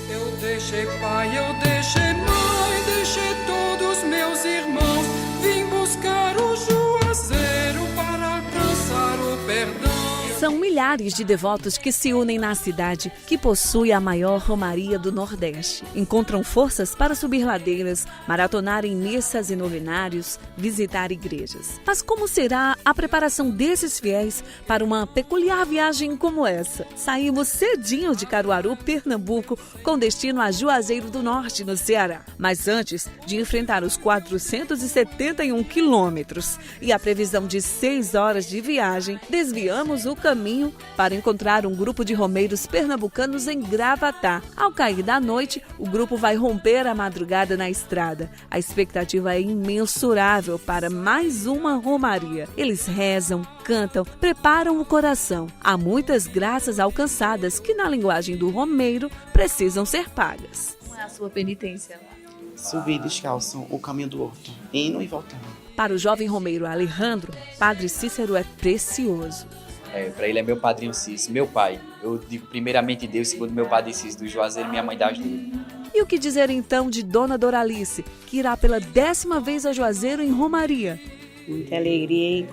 Eu deixei pai, eu deixei mãe, deixei todos meus irmãos. Vim buscar o Juazeiro para alcançar o perdão. São milhares de devotos que se unem na cidade, que possui a maior romaria do Nordeste. Encontram forças para subir ladeiras, maratonar em missas e novenários, visitar igrejas. Mas como será a preparação desses fiéis para uma peculiar viagem como essa? Saímos cedinho de Caruaru, Pernambuco, com destino a Juazeiro do Norte, no Ceará. Mas antes de enfrentar os 471 quilômetros e a previsão de 6 horas de viagem, desviamos o caminho para encontrar um grupo de romeiros pernambucanos em Gravatá. Ao cair da noite, o grupo vai romper a madrugada na estrada. A expectativa é imensurável para mais uma romaria. Eles rezam, cantam, preparam o coração. Há muitas graças alcançadas que, na linguagem do romeiro, precisam ser pagas. Qual é a sua penitência? Subir descalço o caminho do horto, indo e voltando. Para o jovem romeiro Alejandro, Padre Cícero é precioso. Para ele é meu padrinho Cícero, meu pai. Eu digo primeiramente Deus, segundo meu padre Cícero do Juazeiro, minha mãe das dores. E o que dizer então de Dona Doralice, que irá pela 10ª vez a Juazeiro em romaria? Muita alegria e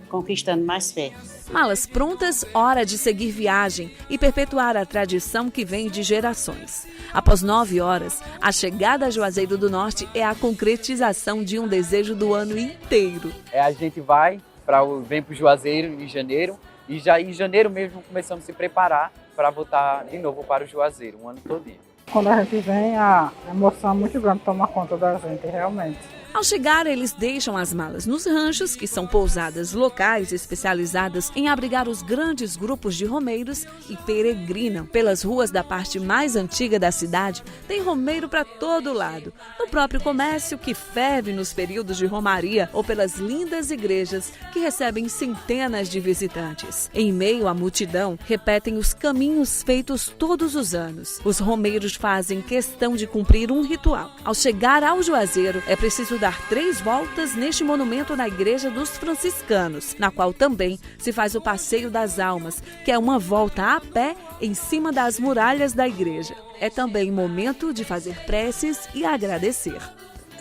conquistando mais fé. Malas prontas, hora de seguir viagem e perpetuar a tradição que vem de gerações. Após 9 horas, a chegada a Juazeiro do Norte é a concretização de um desejo do ano inteiro. A gente vem para o Juazeiro em janeiro, e já em janeiro mesmo começamos a se preparar para voltar de novo para o Juazeiro, um ano todinho. Quando a gente vem, a emoção é muito grande, toma conta da gente, realmente. Ao chegar, eles deixam as malas nos ranchos, que são pousadas locais especializadas em abrigar os grandes grupos de romeiros, e peregrinam pelas ruas da parte mais antiga da cidade. Tem romeiro para todo lado, no próprio comércio que ferve nos períodos de romaria ou pelas lindas igrejas que recebem centenas de visitantes. Em meio à multidão, repetem os caminhos feitos todos os anos. Os romeiros fazem questão de cumprir um ritual. Ao chegar ao Juazeiro, é preciso dar 3 voltas neste monumento na Igreja dos Franciscanos, na qual também se faz o Passeio das Almas, que é uma volta a pé em cima das muralhas da igreja. É também momento de fazer preces e agradecer.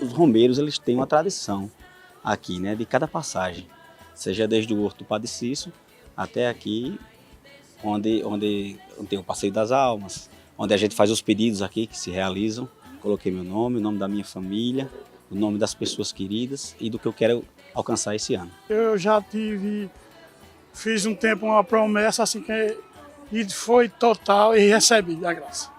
Os romeiros, eles têm uma tradição aqui, né, de cada passagem, seja desde o Horto do Padre Cícero até aqui, onde tem o Passeio das Almas, onde a gente faz os pedidos aqui que se realizam. Coloquei meu nome, o nome da minha família, o nome das pessoas queridas e do que eu quero alcançar esse ano. Eu já fiz um tempo uma promessa assim e foi total e recebi a graça.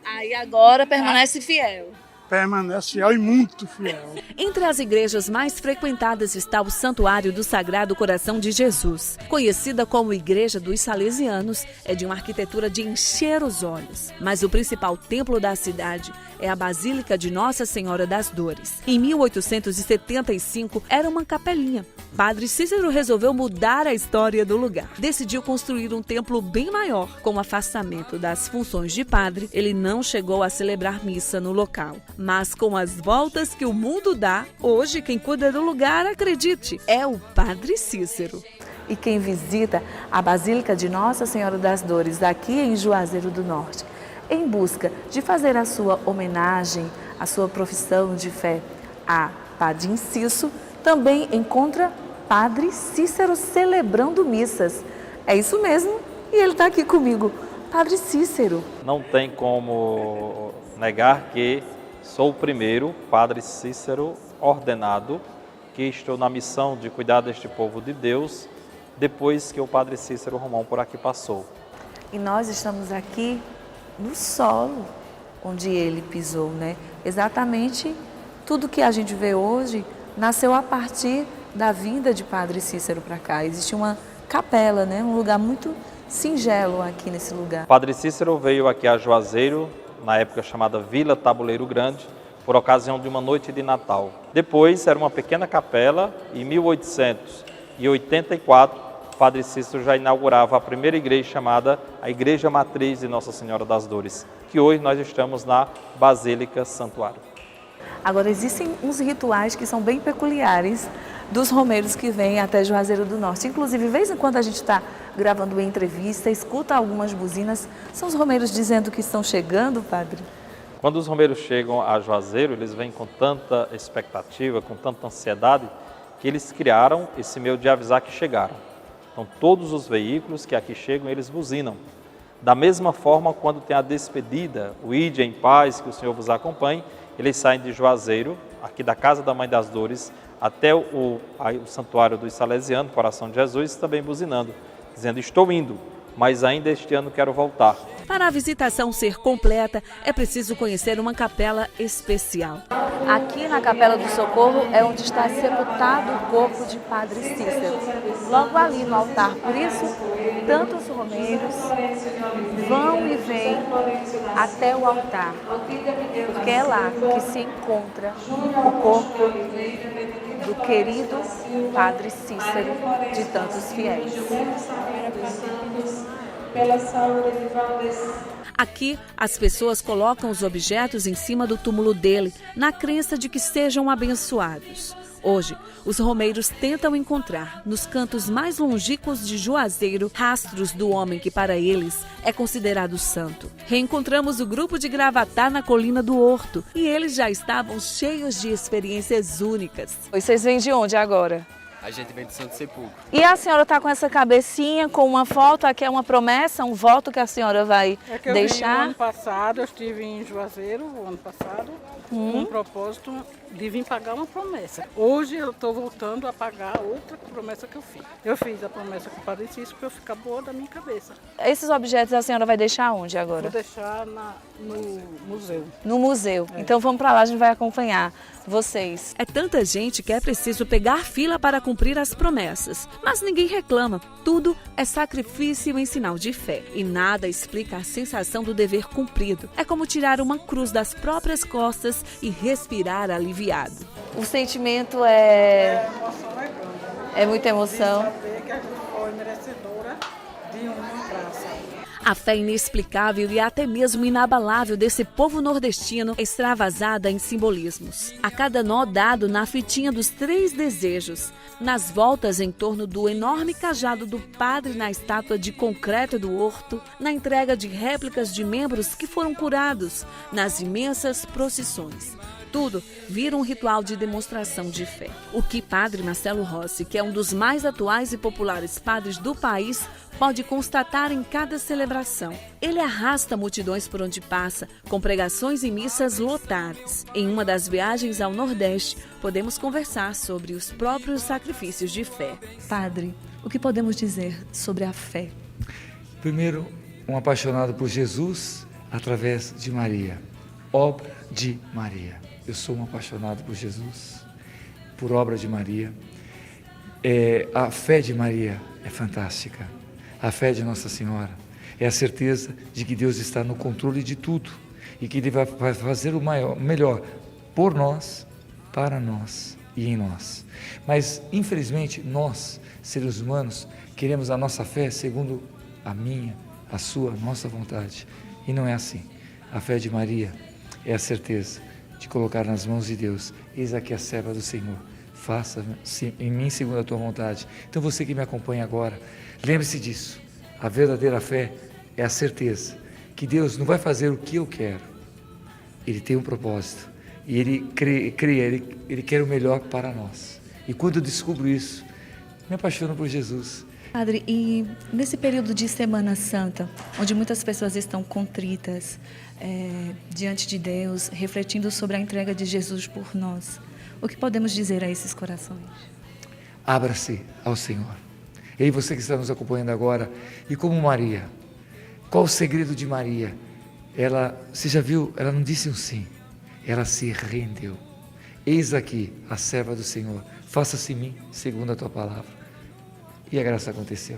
Aí agora permanece fiel. Permanece fiel e muito fiel. Entre as igrejas mais frequentadas está o Santuário do Sagrado Coração de Jesus. Conhecida como Igreja dos Salesianos, é de uma arquitetura de encher os olhos. Mas o principal templo da cidade é a Basílica de Nossa Senhora das Dores. Em 1875, era uma capelinha. Padre Cícero resolveu mudar a história do lugar. Decidiu construir um templo bem maior. Com o afastamento das funções de padre, ele não chegou a celebrar missa no local. Mas com as voltas que o mundo dá, hoje quem cuida do lugar, acredite, é o Padre Cícero. E quem visita a Basílica de Nossa Senhora das Dores, aqui em Juazeiro do Norte, em busca de fazer a sua homenagem, a sua profissão de fé a Padre Cícero, também encontra Padre Cícero celebrando missas. É isso mesmo, e ele está aqui comigo. Padre Cícero. Não tem como negar que sou o primeiro Padre Cícero ordenado, que estou na missão de cuidar deste povo de Deus, depois que o Padre Cícero Romão por aqui passou. E nós estamos aqui no solo onde ele pisou, né? Exatamente tudo que a gente vê hoje nasceu a partir da vinda de Padre Cícero para cá. Existe uma capela, né? Um lugar muito singelo aqui nesse lugar. Padre Cícero veio aqui a Juazeiro, na época chamada Vila Tabuleiro Grande, por ocasião de uma noite de Natal. Depois era uma pequena capela e em 1884 o Padre Cícero já inaugurava a primeira igreja chamada a Igreja Matriz de Nossa Senhora das Dores, que hoje nós estamos na Basílica Santuário. Agora, existem uns rituais que são bem peculiares dos romeiros que vêm até Juazeiro do Norte. Inclusive, de vez em quando a gente está gravando uma entrevista, escuta algumas buzinas. São os romeiros dizendo que estão chegando, padre? Quando os romeiros chegam a Juazeiro, eles vêm com tanta expectativa, com tanta ansiedade, que eles criaram esse meio de avisar que chegaram. Então, todos os veículos que aqui chegam, eles buzinam. Da mesma forma, quando tem a despedida, o Ide em paz, que o Senhor vos acompanhe, eles saem de Juazeiro, aqui da Casa da Mãe das Dores, até o Santuário dos Salesianos, Coração de Jesus, também buzinando, dizendo: estou indo, mas ainda este ano quero voltar. Para a visitação ser completa, é preciso conhecer uma capela especial. Aqui na Capela do Socorro é onde está sepultado o corpo de Padre Cícero. Logo ali no altar. Por isso, tantos romeiros vão e vêm até o altar, porque é lá que se encontra o corpo do querido Padre Cícero de tantos fiéis. Aqui, as pessoas colocam os objetos em cima do túmulo dele, na crença de que sejam abençoados. Hoje, os romeiros tentam encontrar, nos cantos mais longínquos de Juazeiro, rastros do homem que para eles é considerado santo. Reencontramos o grupo de Gravatá na Colina do Horto e eles já estavam cheios de experiências únicas. Vocês vêm de onde agora? A gente vem de Santo Sepulcro. E a senhora está com essa cabecinha, com uma foto, aqui é uma promessa, um voto que a senhora vai deixar? O ano passado, eu estive em Juazeiro, o ano passado, com um propósito de vir pagar uma promessa. Hoje eu estou voltando a pagar outra promessa que eu fiz. Eu fiz a promessa com o Padre Cícero para eu ficar boa da minha cabeça. Esses objetos a senhora vai deixar onde agora? Vou deixar no museu. No museu. É. Então vamos para lá, a gente vai acompanhar vocês. É tanta gente que é preciso pegar fila para cumprir as promessas. Mas ninguém reclama. Tudo é sacrifício em sinal de fé. E nada explica a sensação do dever cumprido. É como tirar uma cruz das próprias costas e respirar aliviado. O sentimento é muita emoção. Saber que a gente foi merecedora de uma graça. A fé inexplicável e até mesmo inabalável desse povo nordestino é extravasada em simbolismos. A cada nó dado na fitinha dos 3 desejos, nas voltas em torno do enorme cajado do padre na estátua de concreto do Horto, na entrega de réplicas de membros que foram curados, nas imensas procissões. Tudo vira um ritual de demonstração de fé. O que Padre Marcelo Rossi, que é um dos mais atuais e populares padres do país, pode constatar em cada celebração. Ele arrasta multidões por onde passa, com pregações e missas lotadas. Em uma das viagens ao Nordeste, podemos conversar sobre os próprios sacrifícios de fé. Padre, o que podemos dizer sobre a fé? Primeiro, um apaixonado por Jesus através de Maria. Obra de Maria. Eu sou um apaixonado por Jesus, por obra de Maria. A fé de Maria é fantástica. A fé de Nossa Senhora é a certeza de que Deus está no controle de tudo e que Ele vai fazer o melhor por nós, para nós e em nós. Mas, infelizmente, nós, seres humanos, queremos a nossa fé segundo a minha, a sua, a nossa vontade. E não é assim. A fé de Maria é a certeza de colocar nas mãos de Deus: eis aqui a serva do Senhor, faça em mim segundo a tua vontade. Então você que me acompanha agora, lembre-se disso. A verdadeira fé é a certeza que Deus não vai fazer o que eu quero. Ele tem um propósito e Ele Ele quer o melhor para nós. E quando eu descubro isso, me apaixono por Jesus. Padre, e nesse período de Semana Santa, onde muitas pessoas estão contritas diante de Deus, refletindo sobre a entrega de Jesus por nós, o que podemos dizer a esses corações? Abra-se ao Senhor. E aí você que está nos acompanhando agora, e como Maria, qual o segredo de Maria? Você já viu, ela não disse um sim, ela se rendeu. Eis aqui a serva do Senhor, faça-se em mim segundo a tua palavra. E a graça aconteceu.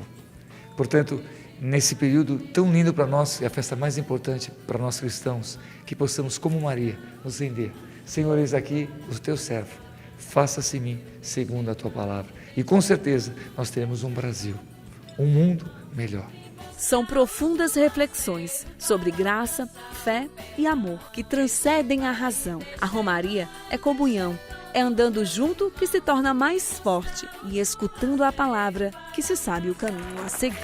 Portanto, nesse período tão lindo para nós, é a festa mais importante para nós cristãos, que possamos, como Maria, nos render, Senhor, eis aqui o teu servo, faça-se em mim segundo a tua palavra. E com certeza nós teremos um Brasil, um mundo melhor. São profundas reflexões sobre graça, fé e amor que transcendem a razão. A romaria é comunhão, é andando junto que se torna mais forte e escutando a palavra que se sabe o caminho a seguir.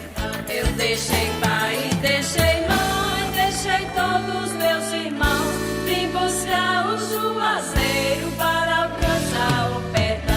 Eu deixei pai, deixei mãe, deixei todos meus irmãos, vim buscar o juazeiro para alcançar o perdão.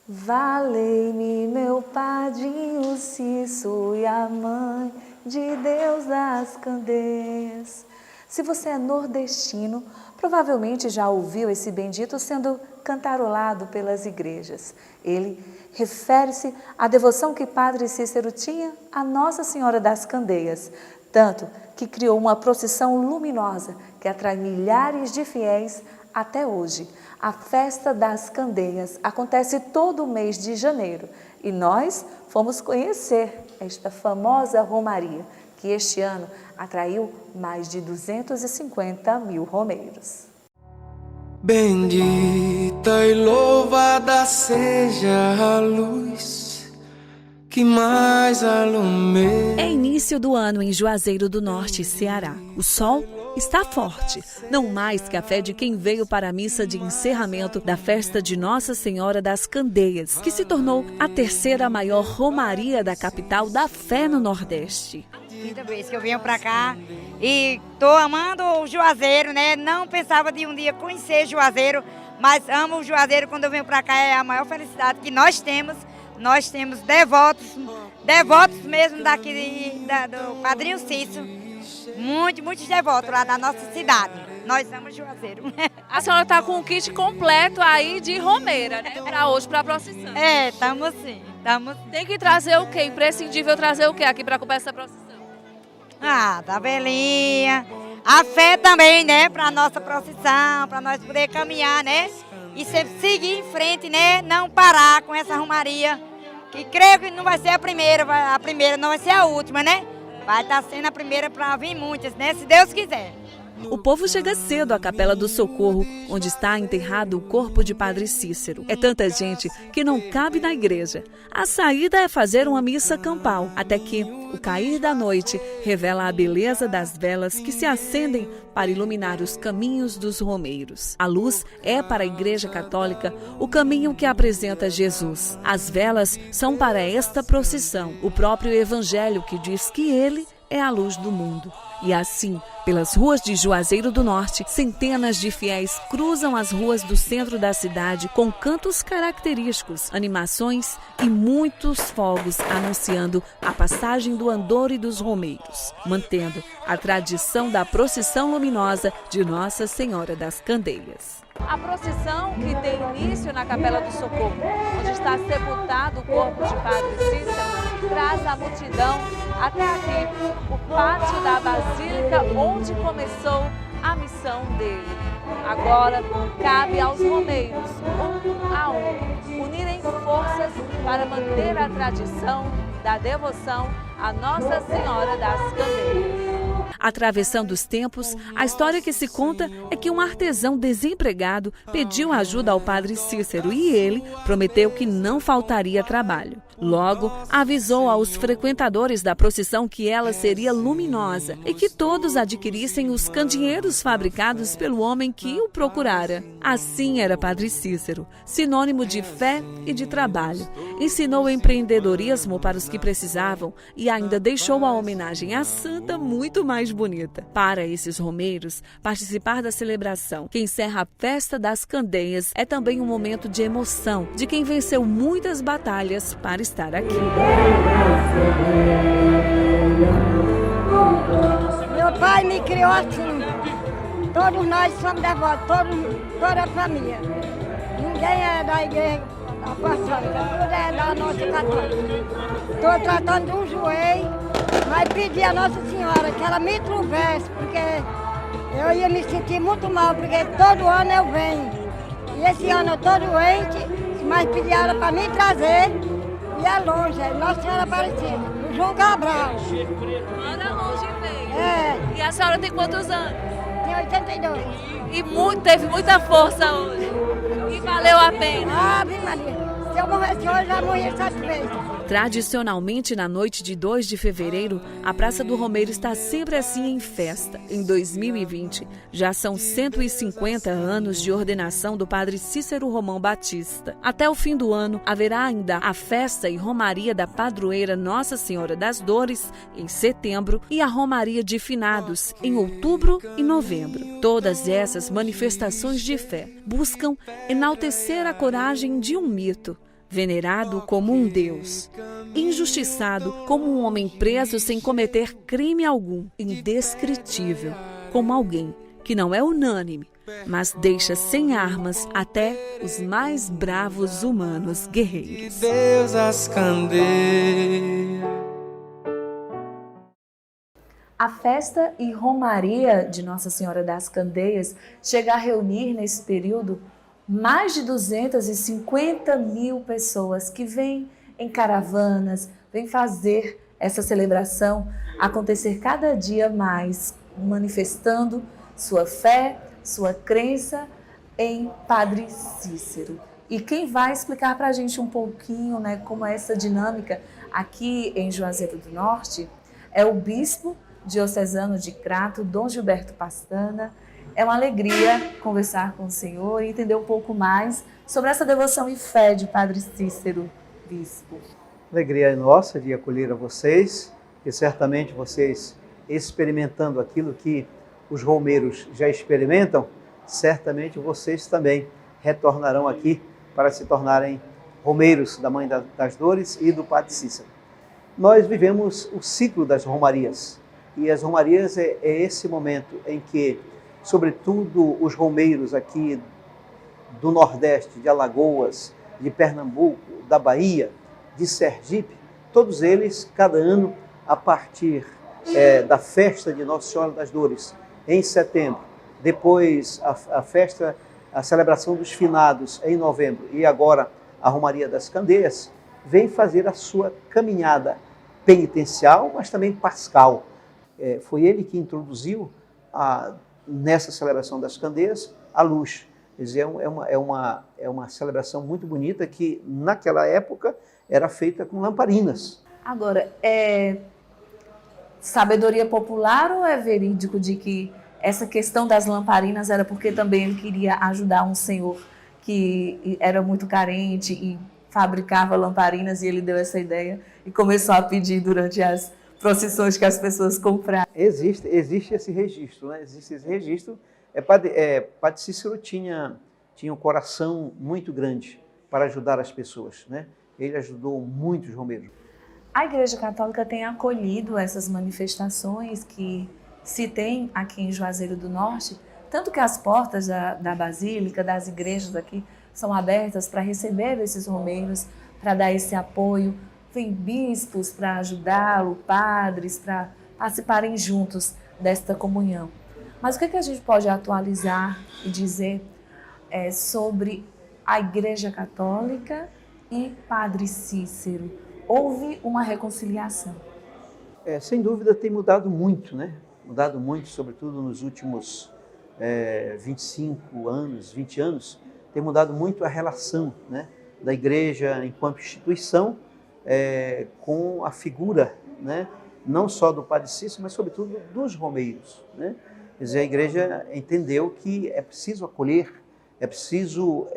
Valei-me, meu padrinho Cício e a mãe de Deus das Candeias. Se você é nordestino, provavelmente já ouviu esse bendito sendo cantarolado pelas igrejas. Ele refere-se à devoção que Padre Cícero tinha a Nossa Senhora das Candeias, tanto que criou uma procissão luminosa que atrai milhares de fiéis até hoje. A Festa das Candeias acontece todo o mês de janeiro e nós fomos conhecer esta famosa romaria, que este ano atraiu mais de 250 mil romeiros. Bendita e louvada seja a luz que mais alumeia. É início do ano em Juazeiro do Norte, Ceará. O sol está forte, não mais que a fé de quem veio para a missa de encerramento da festa de Nossa Senhora das Candeias, que se tornou a terceira maior romaria da capital da fé no Nordeste. Quinta vez que eu venho para cá e tô amando o Juazeiro, né? Não pensava de um dia conhecer Juazeiro, mas amo o Juazeiro. Quando eu venho para cá é a maior felicidade que nós temos. Nós temos devotos mesmo daqui do Padrinho Cício, muitos devotos lá da nossa cidade. Nós amamos Juazeiro. A senhora está com um kit completo aí de romeira, né? Para hoje, para a procissão. É, estamos sim. Tem que trazer o quê? Imprescindível trazer o quê aqui para acompanhar essa procissão? Ah, tabelinha. A fé também, né? Para a nossa procissão, para nós poder caminhar, né? E sempre seguir em frente, né? Não parar com essa romaria. Que creio que não vai ser a primeira não vai ser a última, né? Vai estar sendo a primeira para vir muitas, né? Se Deus quiser. O povo chega cedo à Capela do Socorro, onde está enterrado o corpo de Padre Cícero. É tanta gente que não cabe na igreja. A saída é fazer uma missa campal, até que o cair da noite revela a beleza das velas que se acendem para iluminar os caminhos dos romeiros. A luz é para a Igreja Católica o caminho que apresenta Jesus. As velas são para esta procissão, o próprio Evangelho que diz que ele é a luz do mundo. E assim, pelas ruas de Juazeiro do Norte, centenas de fiéis cruzam as ruas do centro da cidade com cantos característicos, animações e muitos fogos anunciando a passagem do Andor e dos Romeiros, mantendo a tradição da procissão luminosa de Nossa Senhora das Candeias. A procissão que tem início na Capela do Socorro, onde está sepultado o corpo de Padre Cícero, traz a multidão até aqui, o pátio da Basílica, onde começou a missão dele. Agora, cabe aos romeiros, um a um, unirem forças para manter a tradição da devoção à Nossa Senhora das Candeias. Atravessando os tempos, a história que se conta é que um artesão desempregado pediu ajuda ao Padre Cícero e ele prometeu que não faltaria trabalho. Logo, avisou aos frequentadores da procissão que ela seria luminosa e que todos adquirissem os candeeiros fabricados pelo homem que o procurara. Assim era Padre Cícero, sinônimo de fé e de trabalho. Ensinou empreendedorismo para os que precisavam e ainda deixou a homenagem à santa muito mais bonita. Para esses romeiros, participar da celebração que encerra a Festa das Candeias é também um momento de emoção de quem venceu muitas batalhas para estar aqui. Meu pai me criou assim. Todos nós somos devotos, toda a família. Ninguém é da igreja apostólica, tudo é da nossa católica. Estou tratando de um joelho, mas pedi a Nossa Senhora que ela me trouxesse, porque eu ia me sentir muito mal, porque todo ano eu venho. E esse ano eu estou doente, mas pedi ela para me trazer. E é longe, é Nossa Senhora Aparecida, no João Cabral. Mora longe, veio. É. E a senhora tem quantos anos? tenho 82. E teve muita força hoje. E valeu a pena. Ave Maria. Se eu morresse hoje, já morri 7 vezes. Tradicionalmente, na noite de 2 de fevereiro, a Praça do Romeiro está sempre assim em festa. Em 2020, já são 150 anos de ordenação do padre Cícero Romão Batista. Até o fim do ano, haverá ainda a festa e romaria da padroeira Nossa Senhora das Dores, em setembro, e a romaria de finados, em outubro e novembro. Todas essas manifestações de fé buscam enaltecer a coragem de um mito, venerado como um Deus, injustiçado como um homem preso sem cometer crime algum, indescritível como alguém que não é unânime, mas deixa sem armas até os mais bravos humanos guerreiros. Deus as candeia. A festa e romaria de Nossa Senhora das Candeias chega a reunir nesse período mais de 250 mil pessoas que vêm em caravanas, vêm fazer essa celebração acontecer cada dia mais, manifestando sua fé, sua crença em Padre Cícero. E quem vai explicar para a gente um pouquinho, né, como é essa dinâmica aqui em Juazeiro do Norte é o bispo diocesano de Crato, Dom Gilberto Pastana. É uma alegria conversar com o senhor e entender um pouco mais sobre essa devoção e fé de Padre Cícero, bispo. Alegria é nossa de acolher a vocês, e certamente vocês experimentando aquilo que os romeiros já experimentam, certamente vocês também retornarão aqui para se tornarem romeiros da Mãe das Dores e do Padre Cícero. Nós vivemos o ciclo das romarias, e as romarias é esse momento em que, sobretudo os romeiros aqui do Nordeste, de Alagoas, de Pernambuco, da Bahia, de Sergipe, todos eles, cada ano, a partir da festa de Nossa Senhora das Dores, em setembro, depois a celebração dos finados em novembro e agora a Romaria das Candeias, vem fazer a sua caminhada penitencial, mas também pascal. Foi ele que introduziu nessa celebração das Candeias a luz. Quer dizer, é uma celebração muito bonita que naquela época era feita com lamparinas. Agora, é sabedoria popular ou é verídico de que essa questão das lamparinas era porque também ele queria ajudar um senhor que era muito carente e fabricava lamparinas e ele deu essa ideia e começou a pedir durante as procissões que as pessoas compraram? Existe esse registro, né? Existe esse registro. Padre Cícero tinha um coração muito grande para ajudar as pessoas, né? Ele ajudou muitos romeiros. A Igreja Católica tem acolhido essas manifestações que se tem aqui em Juazeiro do Norte, tanto que as portas da Basílica, das igrejas aqui, são abertas para receber esses romeiros, para dar esse apoio. Vem bispos para ajudá-lo, padres para participarem juntos desta comunhão. Mas o que a gente pode atualizar e dizer sobre a Igreja Católica e Padre Cícero? Houve uma reconciliação? Sem dúvida tem mudado muito, né? Mudado muito, sobretudo nos últimos 25 anos, 20 anos, tem mudado muito a relação, né, da Igreja enquanto instituição com a figura, né, não só do Padre Cícero, mas sobretudo dos romeiros, né? Quer dizer, a Igreja entendeu que é preciso acolher, é preciso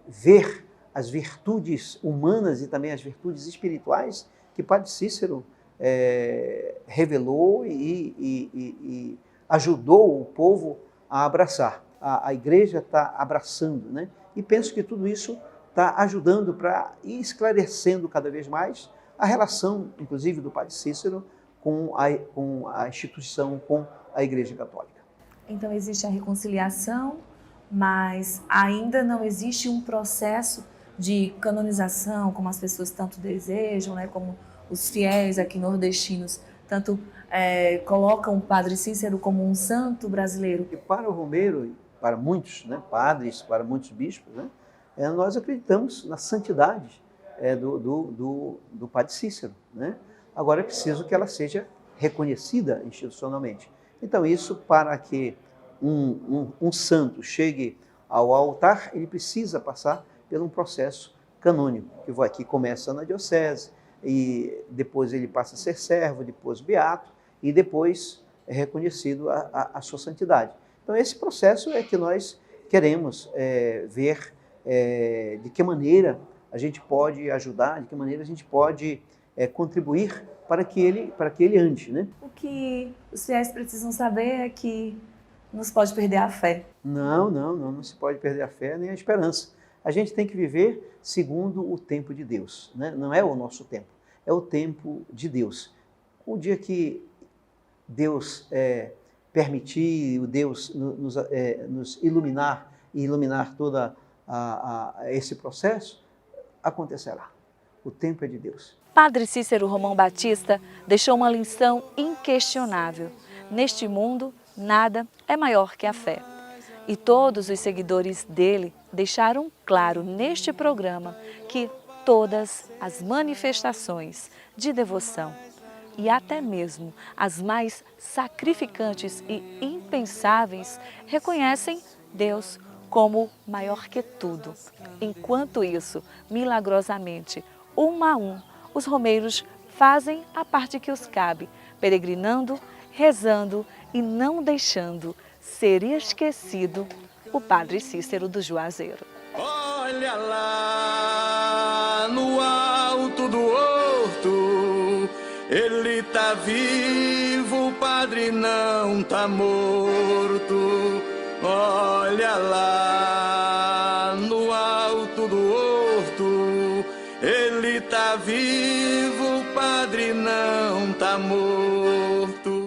ver as virtudes humanas e também as virtudes espirituais que Padre Cícero revelou e ajudou o povo a abraçar. A Igreja está abraçando, né? E penso que tudo isso está ajudando para ir esclarecendo cada vez mais a relação, inclusive, do Padre Cícero com a instituição, com a Igreja Católica. Então existe a reconciliação, mas ainda não existe um processo de canonização, como as pessoas tanto desejam, né? Como os fiéis aqui nordestinos tanto colocam o Padre Cícero como um santo brasileiro. E para o romeiro, para muitos, né, padres, para muitos bispos, né, nós acreditamos na santidade do Padre Cícero, né? Agora é preciso que ela seja reconhecida institucionalmente. Então isso, para que um santo chegue ao altar, ele precisa passar por um processo canônico, que começa na diocese, e depois ele passa a ser servo, depois beato, e depois é reconhecido a sua santidade. Então esse processo é que nós queremos ver de que maneira a gente pode ajudar, de que maneira a gente pode contribuir para que ele ande, né? O que os fiéis precisam saber é que não se pode perder a fé. Não se pode perder a fé nem a esperança. A gente tem que viver segundo o tempo de Deus, né? Não é o nosso tempo, é o tempo de Deus. O dia que Deus permitir, o Deus nos iluminar e iluminar todo esse processo, acontecerá. O tempo é de Deus. Padre Cícero Romão Batista deixou uma lição inquestionável. Neste mundo, nada é maior que a fé. E todos os seguidores dele deixaram claro neste programa que todas as manifestações de devoção e até mesmo as mais sacrificantes e impensáveis reconhecem Deus como maior que tudo. Enquanto isso, milagrosamente, um a um, os romeiros fazem a parte que os cabe, peregrinando, rezando e não deixando ser esquecido o Padre Cícero do Juazeiro. Olha lá no alto do horto, ele tá vivo, o padre não tá morto. Olha lá no alto do horto, ele tá vivo, o padre não tá morto.